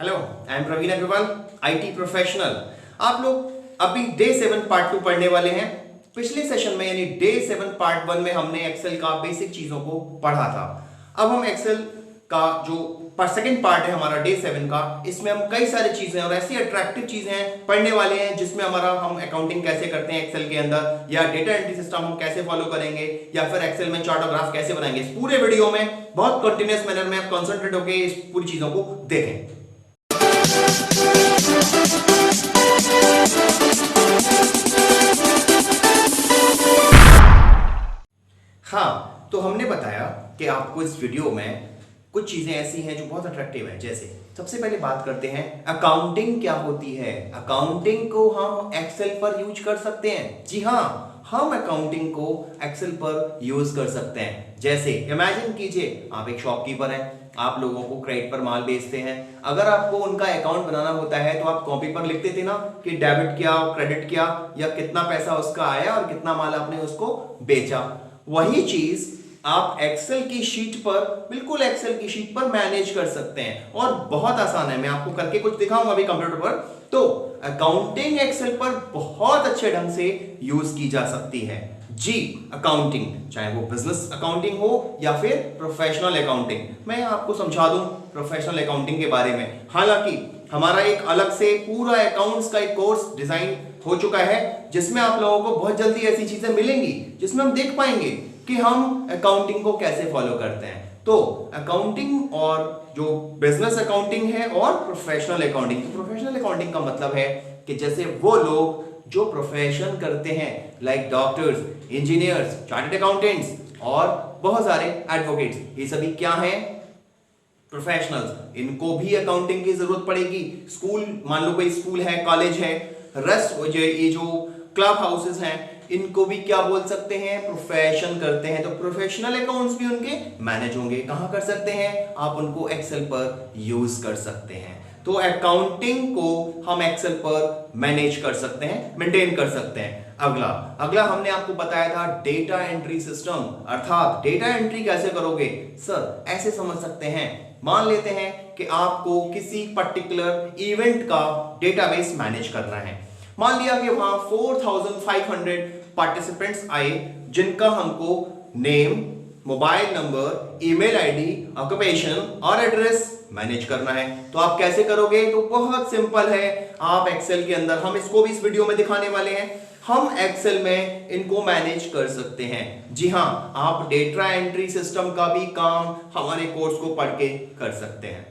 Hello, I am Praveen Agarwal, IT professional. आप लोग अभी डे 7 पार्ट 2 पढ़ने वाले हैं। पिछले सेशन में यानी डे 7 पार्ट 1 में हमने एक्सेल का बेसिक चीजों को पढ़ा था। अब हम एक्सेल का जो सेकंड पार्ट है हमारा डे 7 का, इसमें हम कई सारी चीजें और ऐसी अट्रैक्टिव चीजें पढ़ने वाले हैं जिसमें हमारा हम अकाउंटिंग कैसे करते हैं एक्सेल के अंदर, या डेटा एंट्री सिस्टम हम कैसे फॉलो करेंगे, या फिर एक्सेल में चार्ट और ग्राफ कैसे बनाएंगे। इस पूरे वीडियो में बहुत कंटिन्यूअस मैनर में आप कंसंट्रेट होकर इस पूरी चीजों को देखें। हाँ, तो हमने बताया कि आपको इस वीडियो में कुछ चीजें ऐसी हैं जो बहुत अट्रैक्टिव हैं। जैसे सबसे पहले बात करते हैं अकाउंटिंग क्या होती है। अकाउंटिंग को हम एक्सेल पर यूज कर सकते हैं। जी हाँ, हम अकाउंटिंग को एक्सेल पर यूज कर सकते हैं। जैसे इमेजिन कीजिए, आप एक शॉपकीपर हैं, आप लोगों को क्रेडिट पर माल बेचते हैं। अगर आपको उनका अकाउंट बनाना होता है तो आप कॉपी पर लिखते थे ना कि डेबिट क्या और क्रेडिट क्या, या कितना पैसा उसका आया और कितना माल आपने उसको बेचा। वही चीज आप एक्सेल की शीट पर, बिल्कुल एक्सेल की शीट पर मैनेज कर सकते हैं और बहुत आसान है। मैं आपको करके कुछ दिखाऊंगा अभी कंप्यूटर पर। तो अकाउंटिंग एक्सेल पर बहुत अच्छे ढंग से यूज की जा सकती है। जी, अकाउंटिंग, चाहे वो बिजनेस अकाउंटिंग हो या फिर प्रोफेशनल अकाउंटिंग। मैं आपको समझा दूं प्रोफेशनल अकाउंटिंग के बारे में। हालांकि हमारा एक अलग से पूरा अकाउंट्स का एक कोर्स डिजाइन हो चुका है जिसमें आप लोगों को बहुत जल्दी ऐसी चीजें मिलेंगी जिसमें हम देख पाएंगे कि हम अकाउंटिंग को कैसे फॉलो करते हैं। तो अकाउंटिंग और जो बिजनेस अकाउंटिंग है और प्रोफेशनल अकाउंटिंग, तो प्रोफेशनल अकाउंटिंग का मतलब है कि जैसे वो लोग जो प्रोफेशन करते हैं, like doctors, engineers, chartered accountants और बहुत सारे एडवोकेट्स, ये सभी क्या हैं? प्रोफेशनल्स। इनको भी अकाउंटिंग की जरूरत पड़ेगी। स्कूल, मान लो कोई स्कूल है, कॉलेज है, रेस्ट ये जो क्लब हाउसेस हैं, इनको भी क्या बोल सकते हैं? प्रोफेशन करते हैं। तो प्रोफेशनल अकाउंट्स भी उनके मैनेज होंगे। कहां कर सकते हैं? आप उनको एक्सेल पर यूज कर सकते हैं। तो अकाउंटिंग को हम एक्सेल पर मैनेज कर सकते हैं, मेंटेन कर सकते हैं। अगला अगला हमने आपको बताया था डेटा एंट्री सिस्टम। अर्थात डेटा एंट्री कैसे करोगे सर? ऐसे समझ सकते हैं, मान लेते हैं कि आपको किसी पर्टिकुलर इवेंट का डेटाबेस मैनेज करना है। मान लिया कि वहां 4500 पार्टिसिपेंट्स आए जिनका हमको name, mobile number, email ID, occupation और एड्रेस मैनेज करना है। तो आप कैसे करोगे? तो बहुत सिंपल है। आप एक्सेल के अंदर, हम इसको भी इस वीडियो में दिखाने वाले हैं, हम एक्सेल में इनको मैनेज कर सकते हैं। जी हां, आप डेटा एंट्री सिस्टम का भी काम हमारे कोर्स को पढ़ के कर सकते हैं।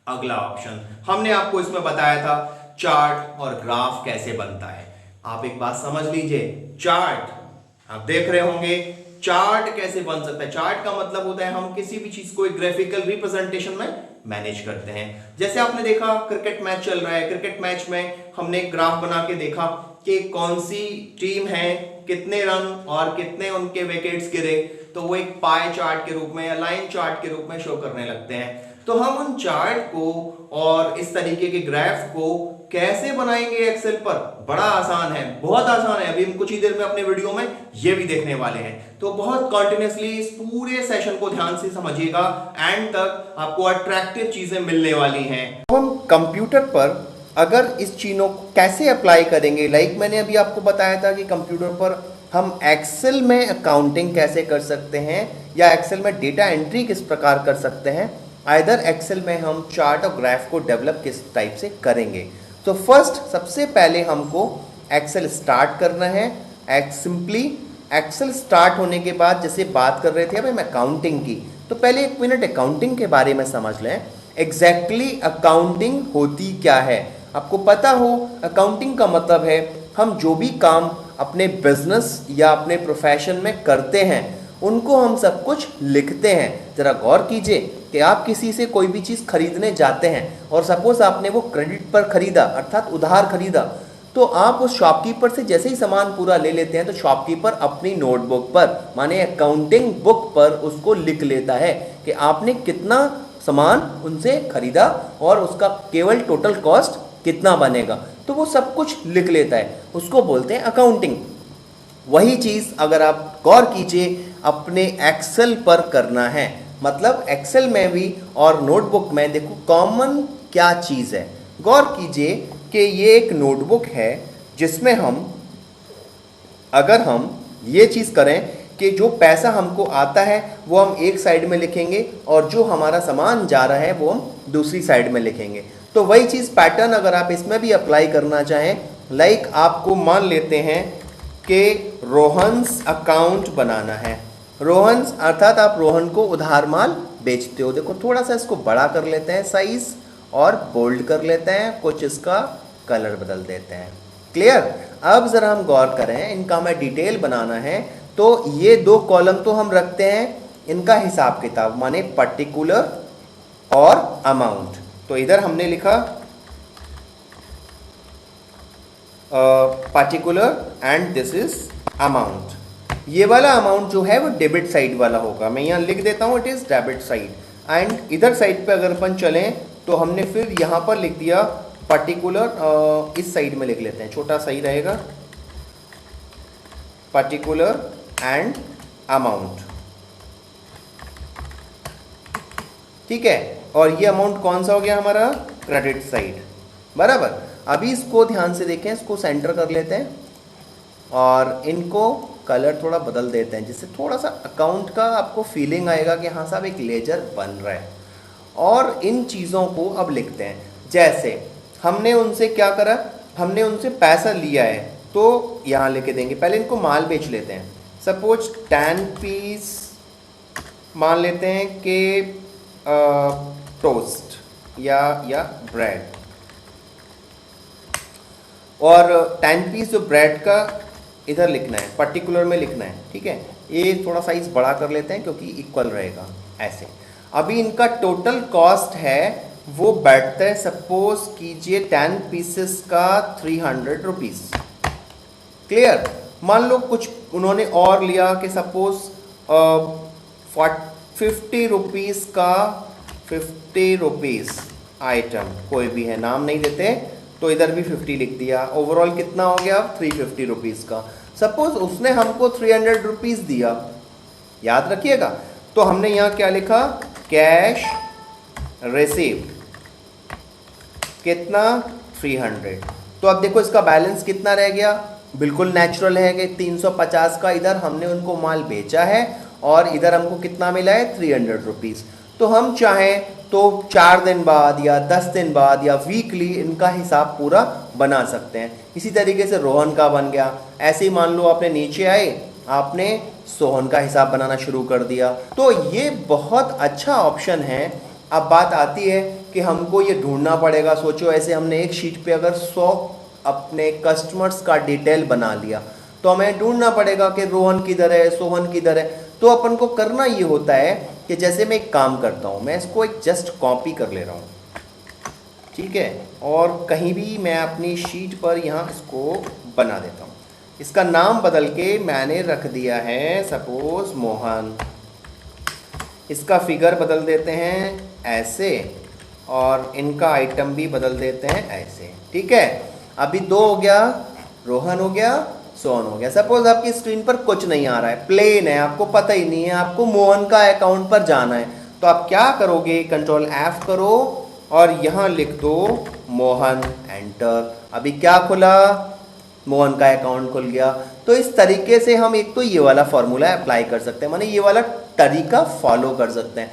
अगला ऑप्शन हमने आपको इसमें बताया था चार्ट और ग्राफ कैसे बनता है। आप एक बात समझ लीजिए, चार्ट आप देख रहे होंगे, चार्ट कैसे बन सकता है? चार्ट का मतलब होता है हम किसी भी चीज को एक ग्राफिकल रिप्रेजेंटेशन में मैनेज करते हैं। जैसे आपने देखा क्रिकेट मैच चल रहा है, क्रिकेट मैच में हमने एक ग्राफ बना के देखा कि कौन सी टीम है, कितने रन और कितने उनके विकेट्स गिरे, तो वो एक पाई चार्ट के रूप में या लाइन चार्ट के रूप में शो करने लगते हैं। तो हम उन चार्ट को और इस तरीके के ग्राफ को कैसे बनाएंगे एक्सेल पर? बड़ा आसान है, बहुत आसान है। अभी हम कुछ ही देर में अपने वीडियो में ये भी देखने वाले हैं। तो बहुत कंटिन्यूअसली इस पूरे सेशन को ध्यान से समझिएगा, एंड तक आपको अट्रैक्टिव चीजें मिलने वाली हैं। तो हम कंप्यूटर पर अगर इस चीजों को कैसे अप्लाई करेंगे, लाइक मैंने अभी आपको बताया था कि कंप्यूटर पर हम एक्सेल में अकाउंटिंग कैसे कर सकते हैं या एक्सेल में डेटा एंट्री किस प्रकार कर सकते हैं, आइदर एक्सेल में हम चार्ट और ग्राफ को डेवलप किस टाइप से करेंगे। तो फर्स्ट, सबसे पहले हमको एक्सेल स्टार्ट करना है। सिंपली एक्सेल स्टार्ट होने के बाद, जैसे बात कर रहे थे अब हम अकाउंटिंग की, तो पहले एक मिनट अकाउंटिंग के बारे में समझ लें। एग्जैक्टली अकाउंटिंग होती क्या है? आपको पता हो, अकाउंटिंग का मतलब है हम जो भी काम अपने बिजनेस या अपने प्रोफेशन में करते हैं उनको हम सब कुछ लिखते हैं। जरा गौर कीजिए कि आप किसी से कोई भी चीज़ खरीदने जाते हैं और सपोज आपने वो क्रेडिट पर खरीदा, अर्थात उधार खरीदा, तो आप उस शॉपकीपर से जैसे ही सामान पूरा ले लेते हैं तो शॉपकीपर अपनी नोटबुक पर, माने अकाउंटिंग बुक पर, उसको लिख लेता है कि आपने कितना सामान उनसे खरीदा और उसका केवल टोटल कॉस्ट कितना बनेगा। तो वो सब कुछ लिख लेता है, उसको बोलते हैं अकाउंटिंग। वही चीज़ अगर आप गौर कीजिए अपने एक्सेल पर करना है, मतलब एक्सेल में भी और नोटबुक में देखो कॉमन क्या चीज़ है। गौर कीजिए कि ये एक नोटबुक है जिसमें अगर हम ये चीज़ करें कि जो पैसा हमको आता है वो हम एक साइड में लिखेंगे और जो हमारा सामान जा रहा है वो हम दूसरी साइड में लिखेंगे। तो वही चीज़ पैटर्न अगर आप इसमें भी अप्लाई करना चाहें, लाइक आपको मान लेते हैं कि रोहन्स अकाउंट बनाना है। रोहन्स अर्थात आप रोहन को उधार माल बेचते हो। देखो थोड़ा सा इसको बड़ा कर लेते हैं साइज और बोल्ड कर लेते हैं, कुछ इसका कलर बदल देते हैं। क्लियर। अब ज़रा हम गौर करें, इनका हमें डिटेल बनाना है तो ये 2 कॉलम तो हम रखते हैं इनका हिसाब किताब, माने पर्टिकुलर और अमाउंट। तो इधर हमने लिखा particular and this is amount. ये वाला अमाउंट जो है वो डेबिट साइड वाला होगा। मैं यहाँ लिख देता हूँ it is debit side. And इधर साइड पे अगर अपन चलें तो हमने फिर यहाँ पर लिख दिया पर्टिकुलर, इस साइड में लिख लेते हैं, छोटा सही रहेगा, पर्टिकुलर एंड अमाउंट। ठीक है। और ये अमाउंट कौन सा हो गया हमारा, क्रेडिट साइड, बराबर। अभी इसको ध्यान से देखें, इसको सेंटर कर लेते हैं और इनको कलर थोड़ा बदल देते हैं जिससे थोड़ा सा अकाउंट का आपको फीलिंग आएगा कि हाँ साहब एक लेजर बन रहा है। और इन चीज़ों को अब लिखते हैं। जैसे हमने उनसे क्या करा, हमने उनसे पैसा लिया है तो यहाँ लेके देंगे। पहले इनको माल बेच लेते हैं। सपोज 10 पीस मान लेते हैं कि टोस्ट या ब्रेड, और 10 पीस जो ब्रेड का इधर लिखना है, पर्टिकुलर में लिखना है। ठीक है। ये थोड़ा साइज बड़ा कर लेते हैं क्योंकि इक्वल रहेगा ऐसे। अभी इनका टोटल कॉस्ट है वो बैठता है, सपोज कीजिए 10 पीसेस का 300 रुपीज़। क्लियर। मान लो कुछ उन्होंने और लिया कि सपोज 50 रुपीज़ का 50 रुपीज़ आइटम, कोई भी है, नाम नहीं देते, तो इधर भी 50 लिख दिया। ओवरऑल कितना हो गया, 350 रुपीज़ का। सपोज उसने हमको 300 रुपीज़ दिया, याद रखिएगा। तो हमने यहाँ क्या लिखा, कैश रिसीव्ड, कितना, 300। तो अब देखो इसका बैलेंस कितना रह गया, बिल्कुल नेचुरल है कि 350 का इधर हमने उनको माल बेचा है और इधर हमको कितना मिला है, 300 रुपीज़। तो हम चाहें तो 4 दिन बाद या 10 दिन बाद या वीकली इनका हिसाब पूरा बना सकते हैं। इसी तरीके से रोहन का बन गया। ऐसे ही मान लो आपने नीचे आए, आपने सोहन का हिसाब बनाना शुरू कर दिया। तो ये बहुत अच्छा ऑप्शन है। अब बात आती है कि हमको ये ढूंढना पड़ेगा। सोचो ऐसे हमने एक शीट पे अगर 100 अपने कस्टमर्स का डिटेल बना लिया तो हमें ढूंढना पड़ेगा कि रोहन किधर है, सोहन किधर है। तो अपन को करना ये होता है कि जैसे मैं एक काम करता हूँ, मैं इसको एक जस्ट कॉपी कर ले रहा हूँ, ठीक है, और कहीं भी मैं अपनी शीट पर यहाँ इसको बना देता हूँ। इसका नाम बदल के मैंने रख दिया है सपोज मोहन। इसका फिगर बदल देते हैं ऐसे और इनका आइटम भी बदल देते हैं ऐसे। ठीक है। अभी 2 हो गया, रोहन हो गया, सोहन हो गया। सपोज आपकी स्क्रीन पर कुछ नहीं आ रहा है, प्लेन है, आपको पता ही नहीं है, आपको मोहन का अकाउंट पर जाना है। तो आप क्या करोगे, कंट्रोल F करो और यहाँ लिख दो मोहन, एंटर। अभी क्या खुला, मोहन का अकाउंट खुल गया। तो इस तरीके से हम एक तो ये वाला फॉर्मूला अप्लाई कर सकते हैं, माने ये वाला तरीका फॉलो कर सकते हैं।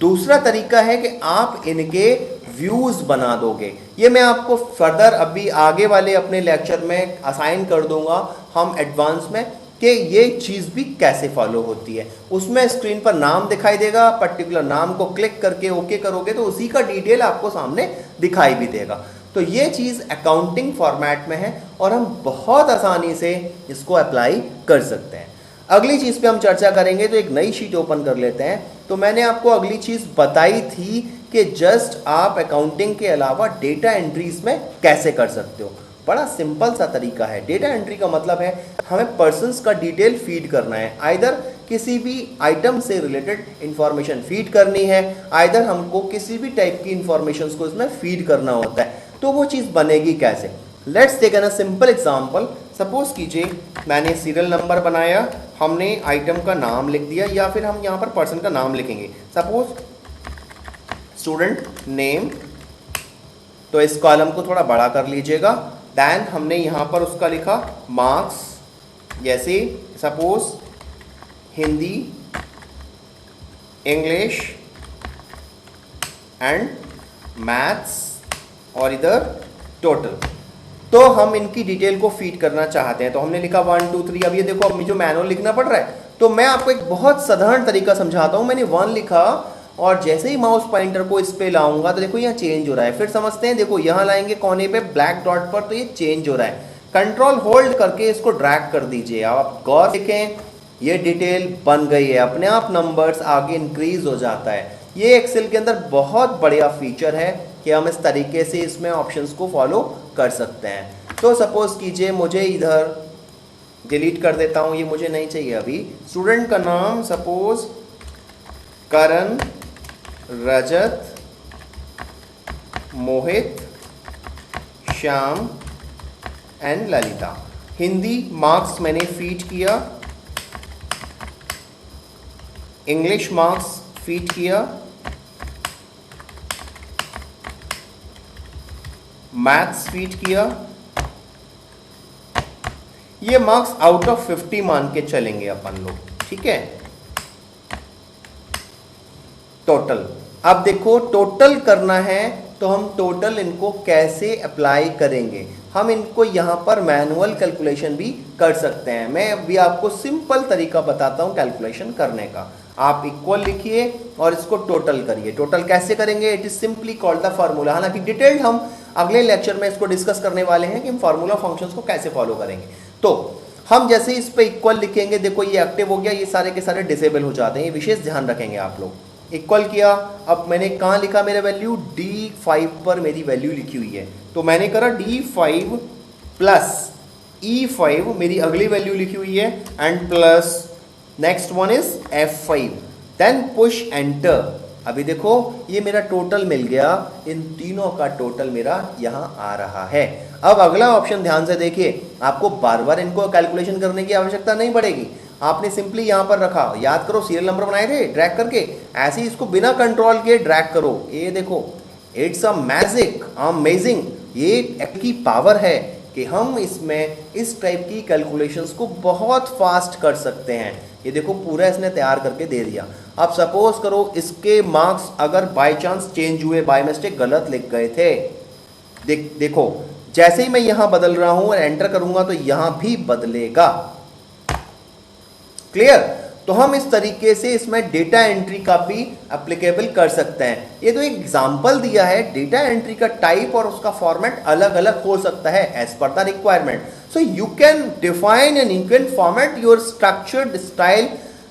दूसरा तरीका है कि आप इनके व्यूज बना दोगे। ये मैं आपको फर्दर अभी आगे वाले अपने लेक्चर में असाइन कर दूंगा, हम एडवांस में, कि ये चीज़ भी कैसे फॉलो होती है। उसमें स्क्रीन पर नाम दिखाई देगा, पर्टिकुलर नाम को क्लिक करके ओके करोगे तो उसी का डिटेल आपको सामने दिखाई भी देगा। तो ये चीज़ अकाउंटिंग फॉर्मेट में है और हम बहुत आसानी से इसको अप्लाई कर सकते हैं। अगली चीज़ पे हम चर्चा करेंगे, तो एक नई शीट ओपन कर लेते हैं। तो मैंने आपको अगली चीज़ बताई थी कि जस्ट आप अकाउंटिंग के अलावा डेटा एंट्रीज में कैसे कर सकते हो। बड़ा सिंपल सा तरीका है। डेटा एंट्री का मतलब है हमें पर्सन्स का डिटेल फीड करना है, आइदर किसी भी आइटम से रिलेटेड इंफॉर्मेशन फीड करनी है, आइदर हमको किसी भी टाइप की इंफॉर्मेशन को इसमें फीड करना होता है। तो वो चीज़ बनेगी कैसे, let's take an a simple example. Suppose कीजिए मैंने सीरियल नंबर बनाया, हमने आइटम का नाम लिख दिया, या फिर हम यहाँ पर पर्सन का नाम लिखेंगे। सपोज स्टूडेंट नेम तो इस कॉलम को थोड़ा बड़ा कर लीजिएगा। देन हमने यहाँ पर उसका लिखा मार्क्स, जैसे suppose Hindi, English and maths और इधर टोटल। तो हम इनकी डिटेल को फीड करना चाहते हैं, तो हमने लिखा 1 2 3। अब ये देखो, अब मुझे मैनुअल लिखना पड़ रहा है, तो मैं आपको एक बहुत साधारण तरीका समझाता हूं। मैंने 1 लिखा और जैसे ही माउस पॉइंटर को इस पे लाऊंगा तो देखो यहाँ चेंज हो रहा है। फिर समझते हैं, देखो यहाँ लाएंगे कोने पे ब्लैक डॉट पर, तो ये चेंज हो रहा है। कंट्रोल होल्ड करके इसको ड्रैग कर दीजिए। आप गौर देखें, ये डिटेल बन गई है, अपने आप नंबर्स आगे इंक्रीज हो जाता है। ये एक्सेल के अंदर बहुत बढ़िया फीचर है कि हम इस तरीके से इसमें ऑप्शंस को फॉलो कर सकते हैं। तो सपोज कीजिए मुझे इधर डिलीट कर देता हूँ, ये मुझे नहीं चाहिए अभी। स्टूडेंट का नाम suppose Karan, Rajat, Mohit, Shyam and Lalita. Hindi marks मैंने फीड किया, इंग्लिश मार्क्स फीड किया, मैथ्स फीड किया। ये मार्क्स आउट ऑफ 50 मान के चलेंगे अपन लोग, ठीक है। टोटल, अब देखो टोटल करना है तो हम टोटल इनको कैसे अप्लाई करेंगे। हम इनको यहां पर मैनुअल कैलकुलेशन भी कर सकते हैं। मैं अभी आपको सिंपल तरीका बताता हूं कैलकुलेशन करने का। आप इक्वल लिखिए और इसको टोटल करिए। टोटल कैसे करेंगे? It is simply called the formula. हालांकि डिटेल्ड हम अगले लेक्चर में इसको डिस्कस करने वाले हैं कि हम फार्मूला फंक्शंस को कैसे फॉलो करेंगे। तो हम जैसे ही इस पे इक्वल लिखेंगे, देखो ये एक्टिव हो गया, ये सारे के सारे डिसेबल हो जाते हैं। ये विशेष ध्यान रखेंगे आप लोग। इक्वल किया, अब मैंने कहाँ लिखा मेरा वैल्यू? D5 पर मेरी वैल्यू लिखी हुई है, तो मैंने करा D5 प्लस E5 मेरी अगली वैल्यू लिखी हुई है, and plus next one is F5, then push enter. अभी देखो ये मेरा टोटल मिल गया, इन तीनों का टोटल मेरा यहाँ आ रहा है। अब अगला ऑप्शन ध्यान से देखिए, आपको बार बार इनको कैलकुलेशन करने की आवश्यकता नहीं पड़ेगी। आपने सिंपली यहाँ पर रखा, याद करो सीरियल नंबर बनाए थे ड्रैग करके, ऐसे ही इसको बिना कंट्रोल के ड्रैग करो। ये देखो, इट्स अ मैजिक, अमेजिंग। ये की पावर है कि हम इसमें इस टाइप की कैलकुलेशंस को बहुत फास्ट कर सकते हैं। ये देखो पूरा इसने तैयार करके दे दिया। अब सपोज करो इसके मार्क्स अगर बाय चांस चेंज हुए, बाय मिस्टेक गलत लिख गए थे, देखो जैसे ही मैं यहां बदल रहा हूं और एंटर करूंगा तो यहां भी बदलेगा। क्लियर? तो हम इस तरीके से इसमें डेटा एंट्री का भी एप्लीकेबल कर सकते हैं। ये तो एक एग्जांपल दिया है, डेटा एंट्री का टाइप और उसका फॉर्मेट अलग अलग हो सकता है as per the requirement. So you can define and you can format your structured style,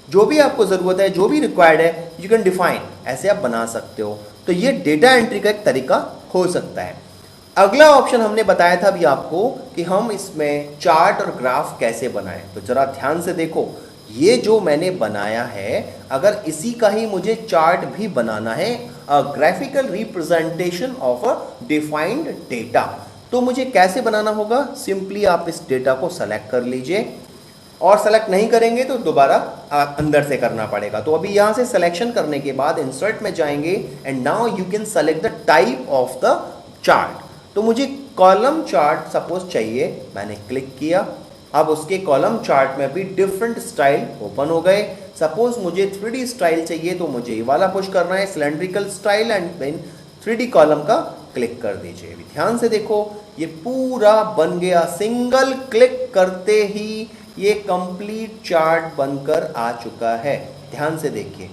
जो भी आपको जरूरत है, जो भी रिक्वायर्ड है, यू कैन डिफाइन, ऐसे आप बना सकते हो। तो ये डेटा एंट्री का एक तरीका हो सकता है। अगला ऑप्शन हमने बताया था अभी आपको कि हम इसमें चार्ट और ग्राफ कैसे बनाएं। तो जरा ध्यान से देखो, ये जो मैंने बनाया है, अगर इसी का ही मुझे चार्ट भी बनाना है, अ graphical representation of a defined data, तो मुझे कैसे बनाना होगा? सिंपली आप इस डेटा को सेलेक्ट कर लीजिए, और सेलेक्ट नहीं करेंगे तो दोबारा अंदर से करना पड़ेगा। तो अभी यहाँ से सिलेक्शन करने के बाद इंसर्ट में जाएंगे, and now you can select the type of the chart. तो मुझे कॉलम चार्ट सपोज चाहिए, मैंने क्लिक किया। अब उसके कॉलम चार्ट में भी डिफरेंट स्टाइल ओपन हो गए। सपोज मुझे 3D स्टाइल चाहिए, तो मुझे ये वाला पुश करना है, cylindrical style, and then 3D column का क्लिक कर दीजिए। ध्यान से देखो, ये पूरा बन गया। सिंगल क्लिक करते ही ये कंप्लीट चार्ट बनकर आ चुका है। ध्यान से देखिए,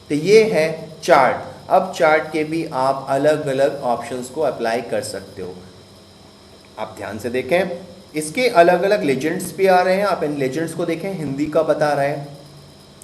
तो ये है चार्ट। अब चार्ट के भी आप अलग अलग ऑप्शंस को अप्लाई कर सकते हो। आप ध्यान से देखें, इसके अलग अलग लेजेंड्स भी आ रहे हैं। आप इन लेजेंड्स को देखें, हिंदी का बता रहे हैं,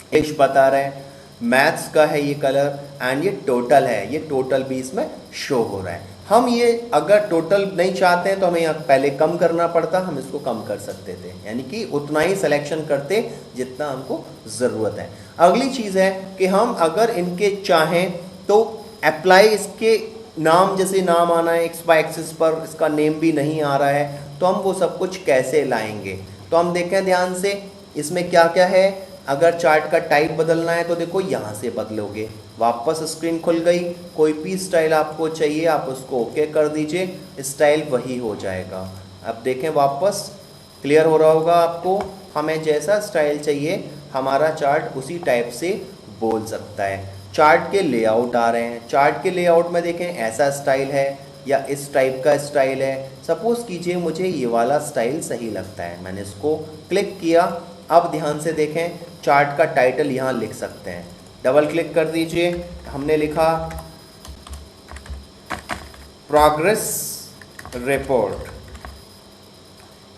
इंग्लिश बता रहे हैं, मैथ्स का है ये कलर, एंड ये टोटल है, ये टोटल भी इसमें शो हो रहा है। हम ये अगर टोटल नहीं चाहते हैं तो हमें यहाँ पहले कम करना पड़ता, हम इसको कम कर सकते थे, यानी कि उतना ही सिलेक्शन करते जितना हमको ज़रूरत है। अगली चीज़ है कि हम अगर इनके चाहें तो अप्लाई, इसके नाम जैसे नाम आना है एक्स बाय एक्सिस पर, इसका नेम भी नहीं आ रहा है, तो हम वो सब कुछ कैसे लाएंगे। तो हम देखें ध्यान से, इसमें क्या क्या है। अगर चार्ट का टाइप बदलना है तो देखो यहाँ से बदलोगे, वापस स्क्रीन खुल गई, कोई भी स्टाइल आपको चाहिए आप उसको ओके कर दीजिए, स्टाइल वही हो जाएगा। अब देखें वापस क्लियर हो रहा होगा आपको, हमें जैसा स्टाइल चाहिए हमारा चार्ट उसी टाइप से बोल सकता है। चार्ट के लेआउट आ रहे हैं, चार्ट के लेआउट में देखें ऐसा स्टाइल है या इस टाइप का स्टाइल है। सपोज़ कीजिए मुझे ये वाला स्टाइल सही लगता है, मैंने इसको क्लिक किया। अब ध्यान से देखें चार्ट का टाइटल यहाँ लिख सकते हैं, डबल क्लिक कर दीजिए, हमने लिखा प्रोग्रेस रिपोर्ट,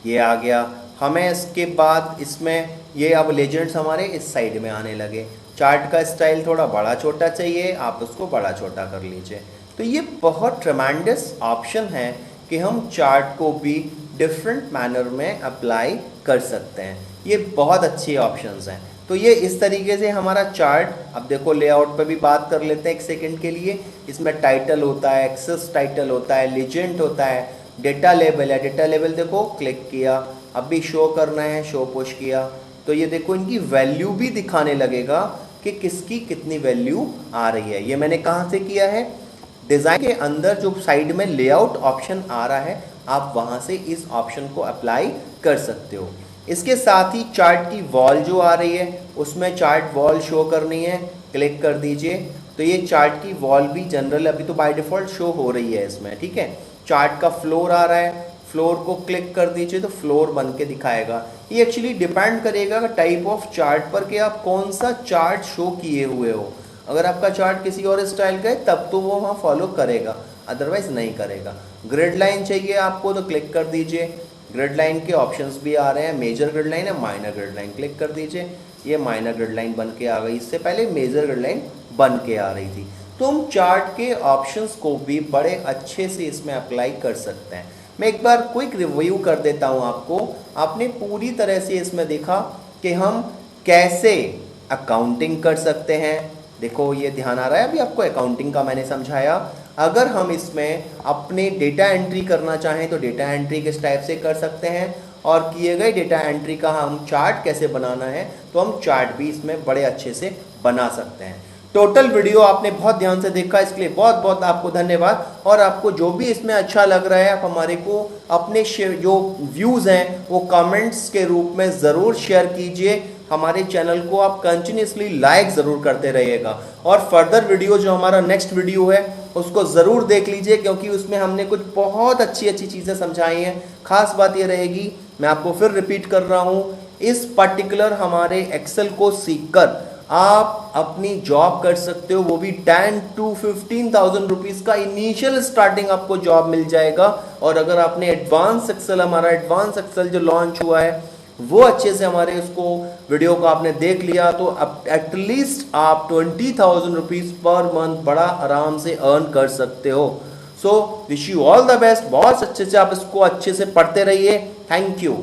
ये आ गया। हमें इसके बाद इसमें ये अब लेजेंड्स हमारे इस साइड में आने लगे। चार्ट का स्टाइल थोड़ा बड़ा छोटा चाहिए, आप उसको बड़ा छोटा कर लीजिए। तो ये बहुत ट्रेमेंडस ऑप्शन है कि हम चार्ट को भी डिफरेंट मैनर में अप्लाई कर सकते हैं, ये बहुत अच्छे ऑप्शंस हैं। तो ये इस तरीके से हमारा चार्ट, अब देखो लेआउट पे भी बात कर लेते हैं एक सेकंड के लिए। इसमें टाइटल होता है, एक्सेस टाइटल होता है, लीजेंड होता है, डेटा लेबल है। डेटा लेबल देखो क्लिक किया, अब भी शो करना है, शो पुश किया, तो ये देखो इनकी वैल्यू भी दिखाने लगेगा कि किसकी कितनी वैल्यू आ रही है। ये मैंने कहाँ से किया है, डिज़ाइन के अंदर जो साइड में लेआउट ऑप्शन आ रहा है आप वहाँ से इस ऑप्शन को अप्लाई कर सकते हो। इसके साथ ही चार्ट की वॉल जो आ रही है उसमें चार्ट वॉल शो करनी है, क्लिक कर दीजिए, तो ये चार्ट की वॉल भी जनरल अभी तो बाय डिफ़ॉल्ट शो हो रही है इसमें, ठीक है। चार्ट का फ्लोर आ रहा है, फ्लोर को क्लिक कर दीजिए तो फ्लोर बन के दिखाएगा। ये एक्चुअली डिपेंड करेगा टाइप ऑफ चार्ट पर कि आप कौन सा चार्ट शो किए हुए हो। अगर आपका चार्ट किसी और स्टाइल का है तब तो वो वहाँ फॉलो करेगा, अदरवाइज नहीं करेगा। ग्रिड लाइन चाहिए आपको तो क्लिक कर दीजिए, ग्रिड लाइन के ऑप्शंस भी आ रहे हैं, मेजर ग्रिड लाइन है, माइनर ग्रिड लाइन, क्लिक कर दीजिए, ये माइनर ग्रिड लाइन बन के आ गई, इससे पहले मेजर ग्रिड लाइन बन के आ रही थी। तो हम चार्ट के ऑप्शंस को भी बड़े अच्छे से इसमें अप्लाई कर सकते हैं। मैं एक बार क्विक रिव्यू कर देता हूं आपको। आपने पूरी तरह से इसमें देखा कि हम कैसे अकाउंटिंग कर सकते हैं। देखो ये ध्यान आ रहा है अभी आपको, अकाउंटिंग का मैंने समझाया। अगर हम इसमें अपने डेटा एंट्री करना चाहें तो डेटा एंट्री किस टाइप से कर सकते हैं, और किए गए डेटा एंट्री का हम चार्ट कैसे बनाना है तो हम चार्ट भी इसमें बड़े अच्छे से बना सकते हैं। टोटल वीडियो आपने बहुत ध्यान से देखा, इसके लिए बहुत बहुत आपको धन्यवाद। और आपको जो भी इसमें अच्छा लग रहा है आप हमारे को अपने जो व्यूज़ हैं वो कमेंट्स के रूप में ज़रूर शेयर कीजिए। हमारे चैनल को आप कंटिन्यूसली लाइक ज़रूर करते रहिएगा, और फर्दर वीडियो जो हमारा नेक्स्ट वीडियो है उसको ज़रूर देख लीजिए, क्योंकि उसमें हमने कुछ बहुत अच्छी अच्छी चीज़ें समझाई हैं। खास बात ये रहेगी, मैं आपको फिर रिपीट कर रहा हूँ, इस पर्टिकुलर हमारे एक्सेल को सीखकर आप अपनी जॉब कर सकते हो, वो भी 10 to 15,000 रुपीज़ का इनिशियल स्टार्टिंग आपको जॉब मिल जाएगा। और अगर आपने एडवांस एक्सेल, हमारा एडवांस एक्सेल जो लॉन्च हुआ है वो अच्छे से हमारे उसको वीडियो को आपने देख लिया तो अब एटलीस्ट आप 20,000 रुपीज़ पर मंथ बड़ा आराम से अर्न कर सकते हो। So wish you all the best, बहुत अच्छे से आप इसको अच्छे से पढ़ते रहिए। Thank you.